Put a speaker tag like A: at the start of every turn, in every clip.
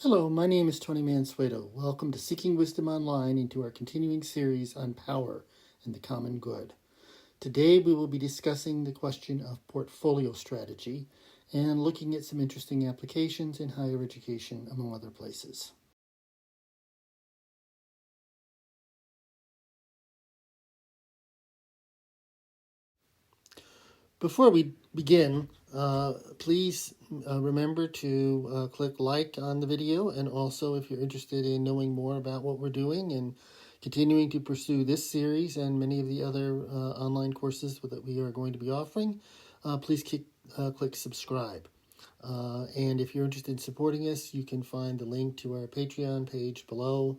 A: Hello, my name is Tony Mansueto. Welcome to Seeking Wisdom Online into our continuing series on power and the common good. Today we will be discussing the question of portfolio strategy and looking at some interesting applications in higher education, among other places. Before we begin, please remember to click like on the video, and also if you're interested in knowing more about what we're doing and continuing to pursue this series and many of the other online courses that we are going to be offering, please click subscribe. And if you're interested in supporting us, you can find the link to our Patreon page below.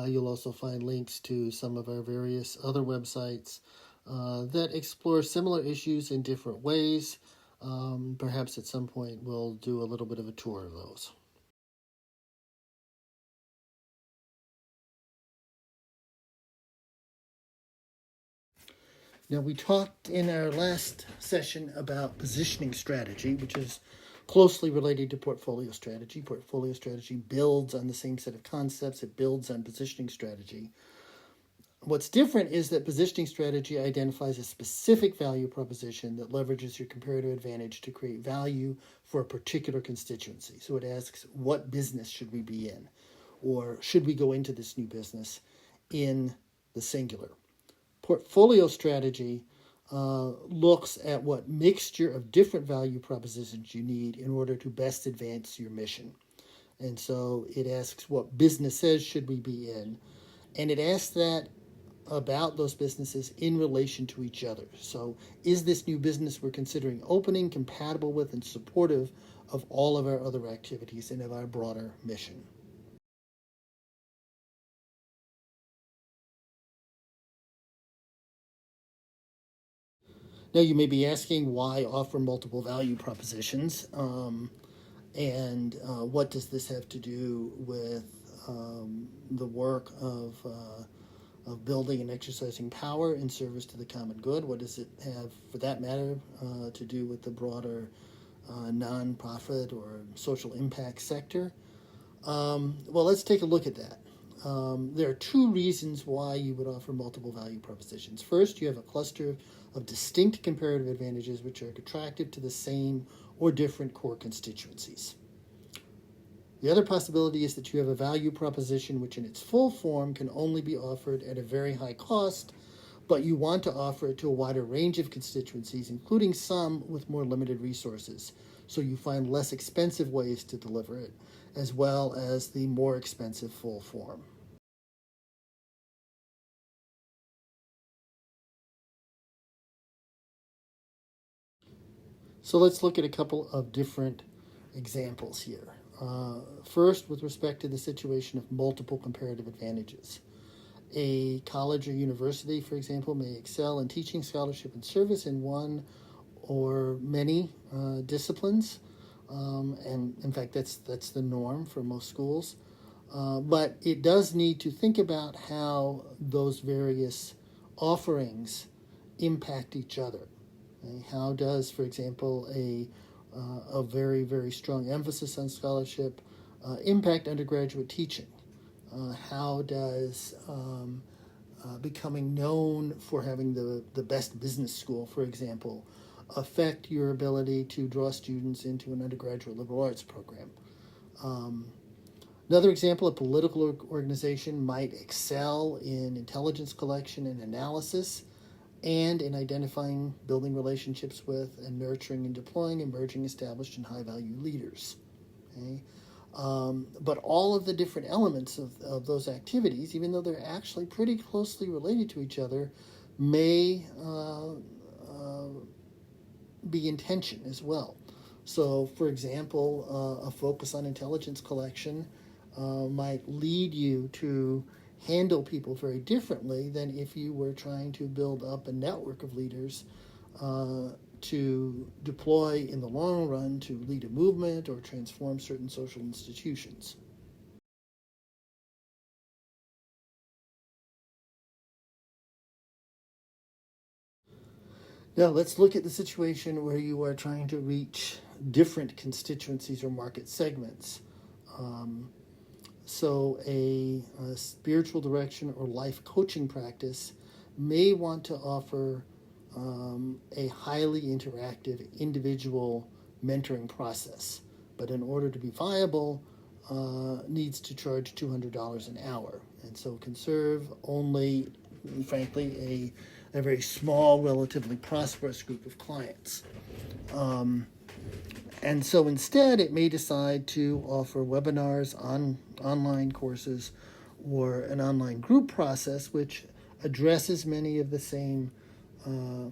A: You'll also find links to some of our various other websites that explore similar issues in different ways. Perhaps at some point we'll do a little bit of a tour of those. Now, we talked in our last session about positioning strategy, which is closely related to portfolio strategy. Portfolio strategy builds on the same set of concepts. It builds on positioning strategy. What's different is that positioning strategy identifies a specific value proposition that leverages your comparative advantage to create value for a particular constituency. So it asks, what business should we be in? Or should we go into this new business in the singular? Portfolio strategy looks at what mixture of different value propositions you need in order to best advance your mission. And so it asks, what businesses should we be in? And it asks that about those businesses in relation to each other. So is this new business we're considering opening compatible with and supportive of all of our other activities and of our broader mission? Now, you may be asking, why offer multiple value propositions? And what does this have to do with the work of building and exercising power in service to the common good? What does it have, for that matter, to do with the broader nonprofit or social impact sector? Well, let's take a look at that. There are two reasons why you would offer multiple value propositions. First, you have a cluster of distinct comparative advantages which are attractive to the same or different core constituencies. The other possibility is that you have a value proposition which in its full form can only be offered at a very high cost, but you want to offer it to a wider range of constituencies, including some with more limited resources. So you find less expensive ways to deliver it, as well as the more expensive full form. So let's look at a couple of different examples here. First, with respect to the situation of multiple comparative advantages. A college or university, for example, may excel in teaching, scholarship, and service in one or many disciplines. And in fact, that's the norm for most schools. But it does need to think about how those various offerings impact each other. Okay? How does, for example, a very, very strong emphasis on scholarship impact undergraduate teaching? How does becoming known for having the best business school, for example, affect your ability to draw students into an undergraduate liberal arts program? Another example, a political organization might excel in intelligence collection and analysis and in identifying, building relationships with, and nurturing and deploying emerging, established, and high-value leaders. Okay? But all of the different elements of those activities, even though they're actually pretty closely related to each other, may be in tension as well. So, for example, a focus on intelligence collection might lead you to handle people very differently than if you were trying to build up a network of leaders to deploy in the long run to lead a movement or transform certain social institutions. Now, let's look at the situation where you are trying to reach different constituencies or market segments. So a spiritual direction or life coaching practice may want to offer a highly interactive individual mentoring process, but in order to be viable, needs to charge $200 an hour, and so can serve only, frankly, a very small, relatively prosperous group of clients. And so instead, it may decide to offer webinars, online courses, or an online group process, which addresses many of the same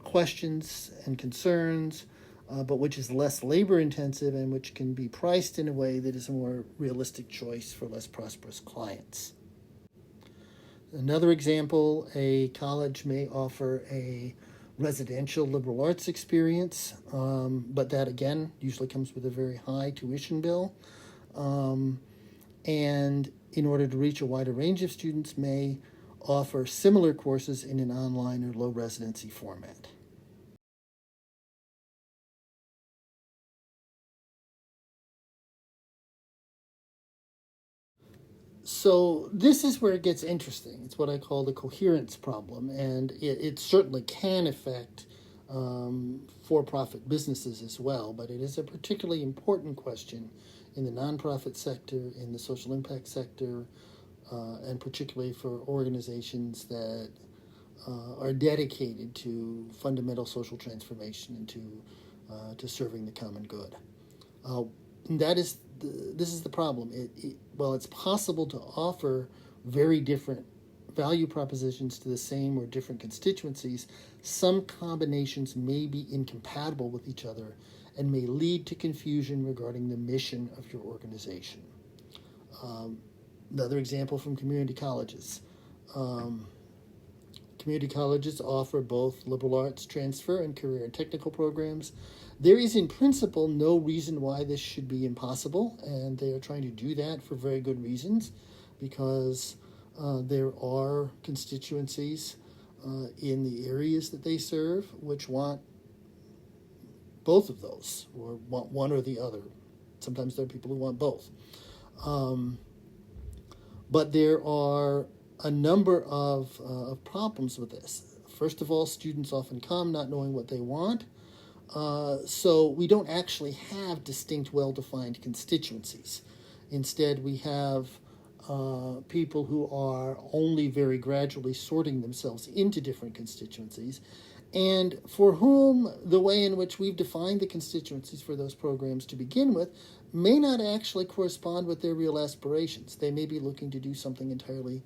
A: questions and concerns, but which is less labor intensive and which can be priced in a way that is a more realistic choice for less prosperous clients. Another example, a college may offer a residential liberal arts experience, but that again usually comes with a very high tuition bill. And in order to reach a wider range of students, may offer similar courses in an online or low residency format. So this is where it gets interesting. It's what I call the coherence problem, and it certainly can affect for-profit businesses as well, but it is a particularly important question in the nonprofit sector, in the social impact sector, and particularly for organizations that are dedicated to fundamental social transformation and to serving the common good. This is the problem. While it's possible to offer very different value propositions to the same or different constituencies, some combinations may be incompatible with each other and may lead to confusion regarding the mission of your organization. Another example from community colleges. Community colleges offer both liberal arts transfer and career and technical programs. There is, in principle, no reason why this should be impossible, and they are trying to do that for very good reasons, because there are constituencies in the areas that they serve which want both of those, or want one or the other. Sometimes there are people who want both. But there are a number of problems with this. First of all, students often come not knowing what they want. So we don't actually have distinct, well-defined constituencies. Instead, we have people who are only very gradually sorting themselves into different constituencies, and for whom the way in which we've defined the constituencies for those programs to begin with may not actually correspond with their real aspirations. They may be looking to do something entirely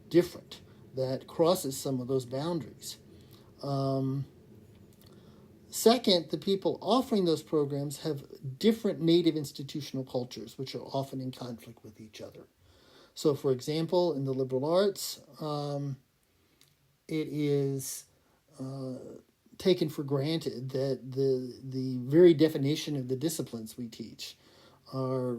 A: different that crosses some of those boundaries. Second, the people offering those programs have different native institutional cultures, which are often in conflict with each other. So, for example, in the liberal arts, it is taken for granted that the very definition of the disciplines we teach are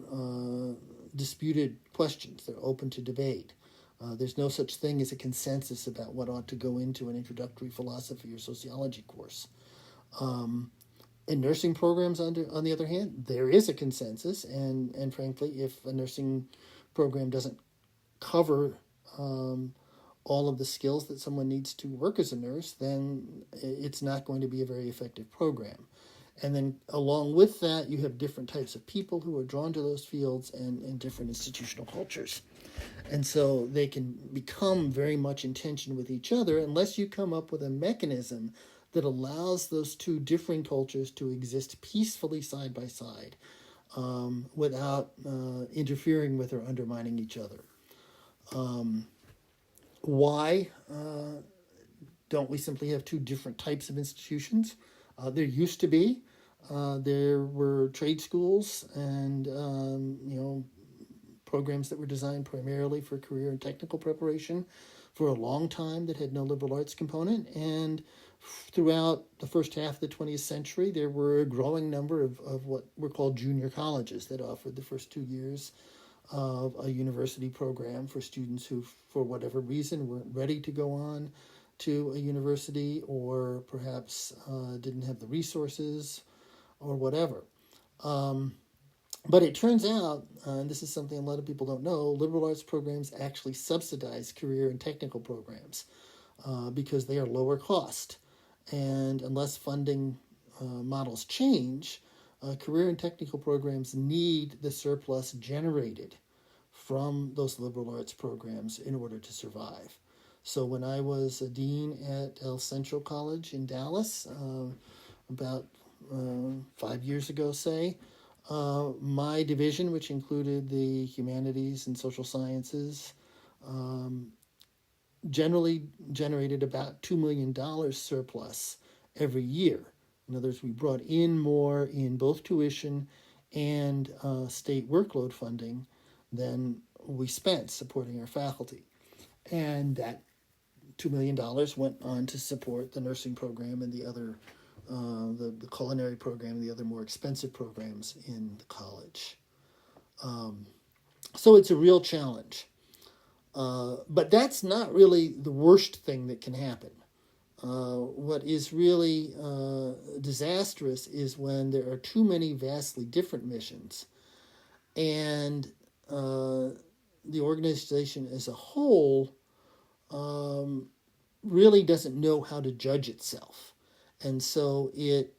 A: disputed questions. They're open to debate. There's no such thing as a consensus about what ought to go into an introductory philosophy or sociology course. In nursing programs, on the other hand, there is a consensus, and frankly, if a nursing program doesn't cover all of the skills that someone needs to work as a nurse, then it's not going to be a very effective program. And then along with that, you have different types of people who are drawn to those fields and different institutional cultures. And so they can become very much in tension with each other unless you come up with a mechanism that allows those two differing cultures to exist peacefully side by side without interfering with or undermining each other. Why don't we simply have two different types of institutions? There used to be. There were trade schools and programs that were designed primarily for career and technical preparation for a long time that had no liberal arts component. And throughout the first half of the 20th century, there were a growing number of what were called junior colleges that offered the first 2 years of a university program for students who, for whatever reason, weren't ready to go on to a university, or perhaps didn't have the resources or whatever. But it turns out, and this is something a lot of people don't know, liberal arts programs actually subsidize career and technical programs because they are lower cost. And unless funding models change, career and technical programs need the surplus generated from those liberal arts programs in order to survive. So when I was a dean at El Centro College in Dallas, about 5 years ago, say, my division, which included the humanities and social sciences, generally generated about $2 million surplus every year. In other words, we brought in more in both tuition and state workload funding than we spent supporting our faculty. And that $2 million went on to support the nursing program and the other, the culinary program, and the other more expensive programs in the college. So it's a real challenge. But that's not really the worst thing that can happen. What is really disastrous is when there are too many vastly different missions and the organization as a whole really doesn't know how to judge itself. And so it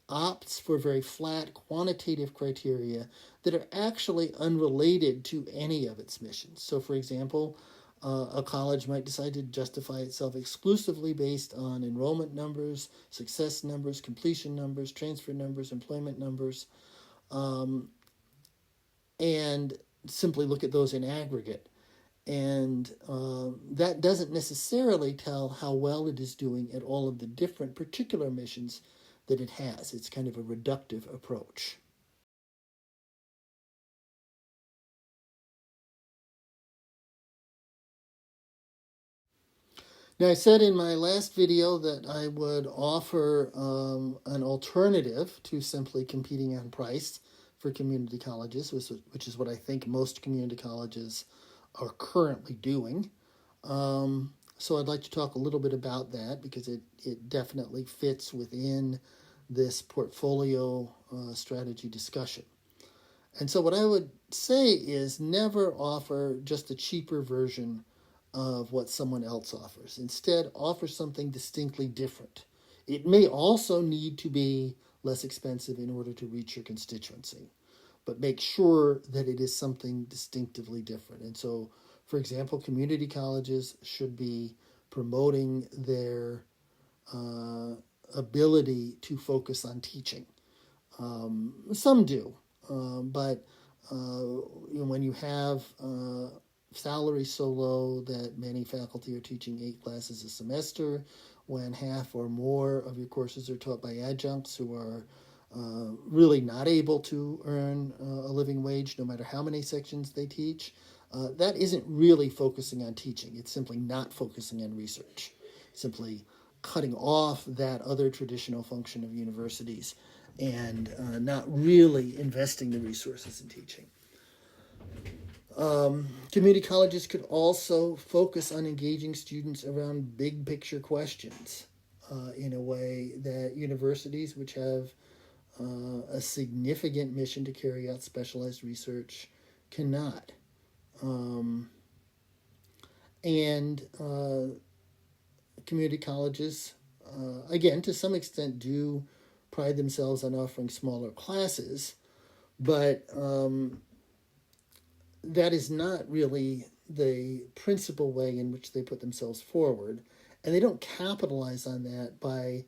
A: opts for very flat quantitative criteria that are actually unrelated to any of its missions. So, for example, a college might decide to justify itself exclusively based on enrollment numbers, success numbers, completion numbers, transfer numbers, employment numbers, and simply look at those in aggregate. And that doesn't necessarily tell how well it is doing at all of the different particular missions that it has. It's kind of a reductive approach. Now, I said in my last video that I would offer an alternative to simply competing on price for community colleges, which is what I think most community colleges are currently doing. So I'd like to talk a little bit about that because it definitely fits within this portfolio strategy discussion. And so what I would say is never offer just a cheaper version of what someone else offers. Instead, offer something distinctly different. It may also need to be less expensive in order to reach your constituency, but make sure that it is something distinctively different. And so, for example, community colleges should be promoting their ability to focus on teaching. Some do, but when you have salary so low that many faculty are teaching 8 classes a semester, when half or more of your courses are taught by adjuncts who are really not able to earn a living wage no matter how many sections they teach, that isn't really focusing on teaching. It's simply not focusing on research, simply cutting off that other traditional function of universities and not really investing the resources in teaching. Community colleges could also focus on engaging students around big picture questions in a way that universities, which have a significant mission to carry out specialized research, cannot. And community colleges, again, to some extent, do pride themselves on offering smaller classes, but that is not really the principal way in which they put themselves forward. And they don't capitalize on that by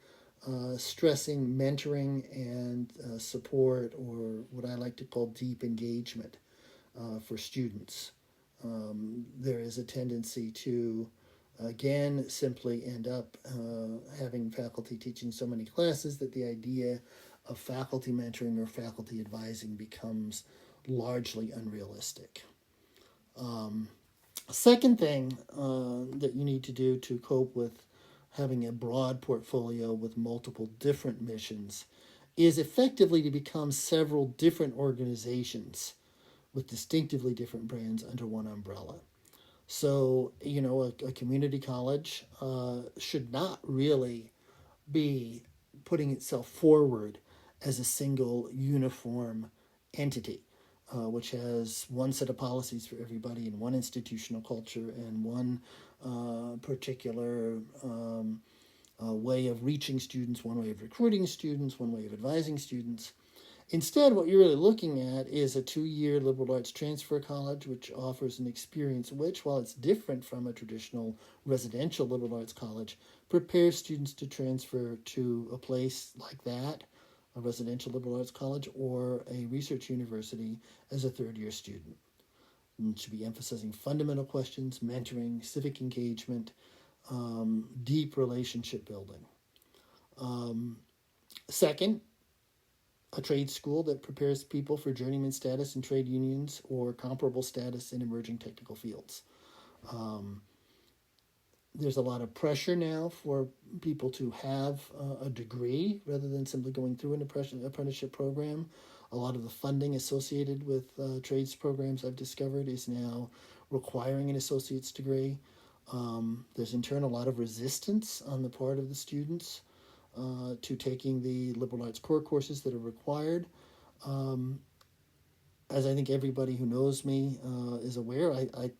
A: stressing mentoring and support, or what I like to call deep engagement for students. There is a tendency to, again, simply end up having faculty teaching so many classes that the idea of faculty mentoring or faculty advising becomes largely unrealistic. Second thing that you need to do to cope with having a broad portfolio with multiple different missions is effectively to become several different organizations with distinctively different brands under one umbrella. So, a community college should not really be putting itself forward as a single uniform entity, which has one set of policies for everybody and one institutional culture and one particular way of reaching students, one way of recruiting students, one way of advising students. Instead, what you're really looking at is a 2-year liberal arts transfer college, which offers an experience which, while it's different from a traditional residential liberal arts college, prepares students to transfer to a place like that, a residential liberal arts college, or a research university as a third-year student. And it should be emphasizing fundamental questions, mentoring, civic engagement, deep relationship building. Second, a trade school that prepares people for journeyman status in trade unions or comparable status in emerging technical fields. There's a lot of pressure now for people to have a degree rather than simply going through an apprenticeship program. A lot of the funding associated with trades programs, I've discovered, is now requiring an associate's degree. There's in turn a lot of resistance on the part of the students to taking the liberal arts core courses that are required. As I think everybody who knows me is aware, I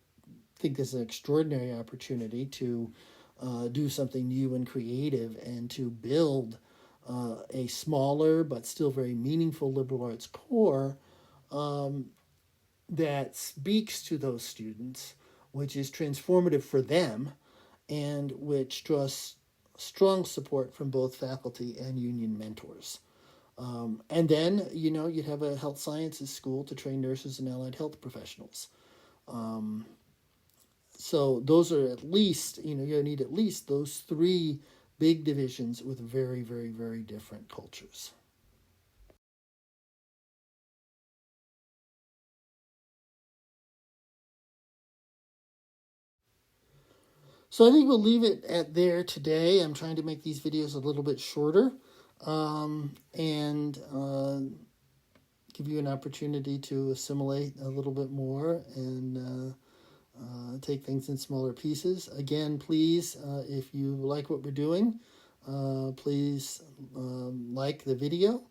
A: think there's an extraordinary opportunity to do something new and creative and to build a smaller but still very meaningful liberal arts core that speaks to those students, which is transformative for them, and which draws strong support from both faculty and union mentors. And then, you'd have a health sciences school to train nurses and allied health professionals. So those are at least, you need at least those 3 big divisions with very, very, very different cultures. So I think we'll leave it at there today. I'm trying to make these videos a little bit shorter and give you an opportunity to assimilate a little bit more and take things in smaller pieces. Again, please, if you like what we're doing, please like the video.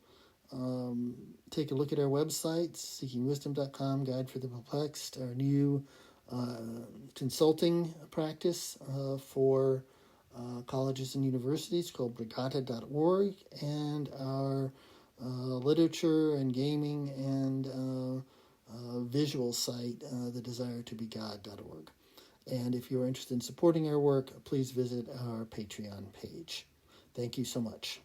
A: Take a look at our website, seekingwisdom.com, Guide for the Perplexed, our new consulting practice for colleges and universities called brigata.org, and our literature and gaming and visual site, thedesiretobegod.org. And if you're interested in supporting our work, please visit our Patreon page. Thank you so much.